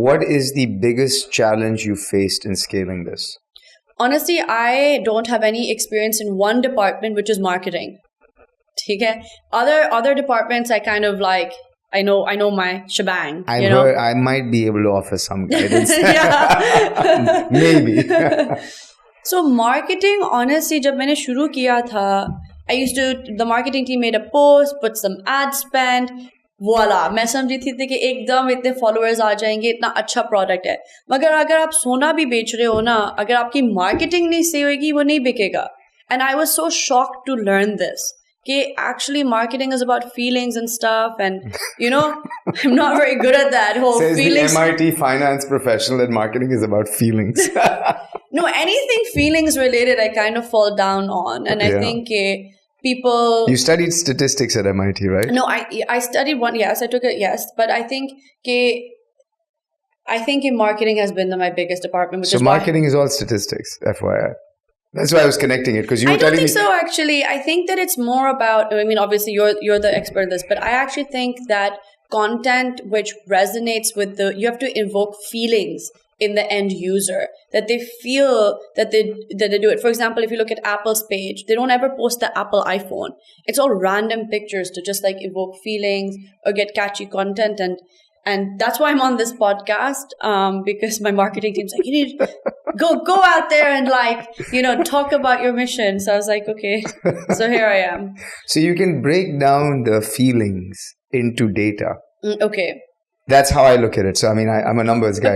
what is the biggest challenge you faced in scaling this? Honestly, I don't have any experience in one department, which is marketing. Okay? Other departments, I kind of like, I know my shebang. I've heard I might be able to offer some guidance. Maybe. So marketing, honestly, जब मैंने शुरू किया था, the marketing team made a post, put some ad spend, voila, मैं समझी थी कि एकदम इतने followers आ जाएंगे, इतना अच्छा product है. मगर अगर आप सोना भी बेच रहे हो ना, अगर आपकी marketing नहीं सही होगी, वो नहीं बिकेगा. And I was so shocked to learn this. कि actually marketing is about feelings and stuff, and I'm not very good at that whole Says feelings. the MIT finance professional that marketing is about feelings. No, anything feelings related I kind of fall down on, and I think people... You studied statistics at MIT, right? No, I studied one, yes, I took it, yes, but I think marketing has been my biggest department. So marketing is all statistics, FYI. That's why I was connecting it, because you were telling me... I don't think so, actually. I think that it's more about... I mean, obviously, you're the expert in this, but I actually think that content which resonates with you have to invoke feelings in the end user, that they feel that they do it. For example, if you look at Apple's page, they don't ever post the Apple iPhone. It's all random pictures to just like evoke feelings or get catchy content, and that's why I'm on this podcast, because my marketing team's like, you need to go out there and talk about your mission. So I was like, okay, so here I am. So you can break down the feelings into data. Okay. That's how I look at it. So I mean, I'm a numbers guy.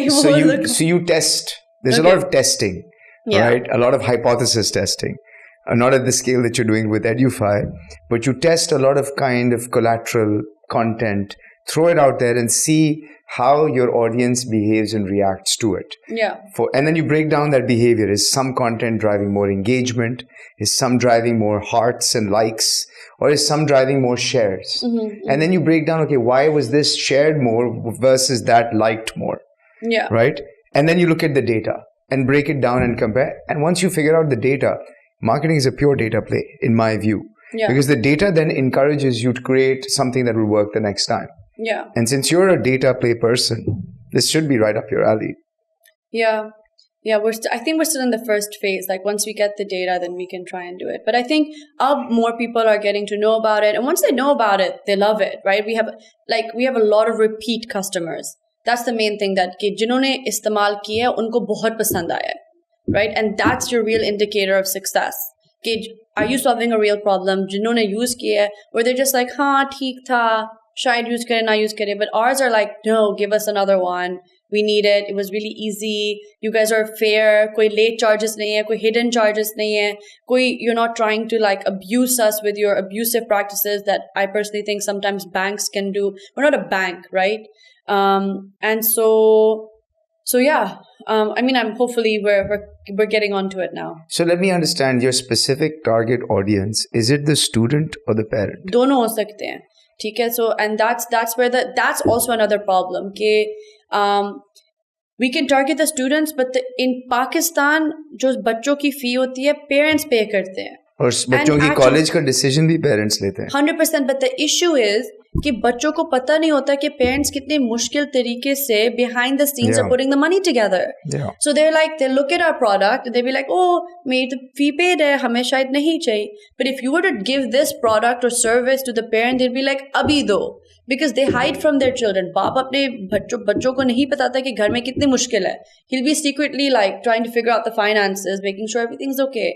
So you test. There's a lot of testing, right? A lot of hypothesis testing. Not at the scale that you're doing with Edufy, but you test a lot of kind of collateral content, throw it out there and see how your audience behaves and reacts to it. Yeah. And then you break down that behavior. Is some content driving more engagement? Is some driving more hearts and likes? Or is some driving more shares? Mm-hmm. And then you break down, okay, why was this shared more versus that liked more? Yeah. Right? And then you look at the data and break it down and compare. And once you figure out the data, marketing is a pure data play, in my view. Yeah. Because the data then encourages you to create something that will work the next time. Yeah. And since you're a data play person, this should be right up your alley. Yeah. Yeah, I think we're still in the first phase. Like once we get the data, then we can try and do it. But I think more people are getting to know about it. And once they know about it, they love it, right? We have a lot of repeat customers. That's the main thing, that कि जिन्होंने इस्तेमाल किया है उनको बहुत पसंद आया है, right? And that's your real indicator of success. कि are you solving a real problem? जिन्होंने use किया है, or they're just like हाँ ठीक था, शायद use करे ना use करे. But ours are like, no, give us another one. We need it. It was really easy. You guys are fair. कोई late charges नहीं है, कोई hidden charges नहीं है, you're not trying to like abuse us with your abusive practices that I personally think sometimes banks can do. We're not a bank, right? And so yeah. I mean, hopefully we're getting onto it now. So let me understand your specific target audience. Is it the student or the parent? दोनों हो सकते हैं, ठीक है? So and that's where that's also another problem कि we can target the students, but in Pakistan जो बच्चों की फी होती है parents pay करते हैं, और बच्चों की कॉलेज का डिसीजन भी पेरेंट्स लेते हैं 100%. But the issue is कि बच्चों को पता नहीं होता कि पेरेंट्स कितने मुश्किल तरीके से behind the scenes are putting the money together. So they look at our product and they be like, oh, मेरी तो fee paid है, हमें शायद नहीं चाहिए. But if you were to give this product or service to the parent, they'd be like, अभी दो. Because they hide from their children. बाप अपने बच्चों को नहीं बताता कि घर में कितनी मुश्किल है. He'll be secretly like trying to figure out the finances, making sure everything's okay,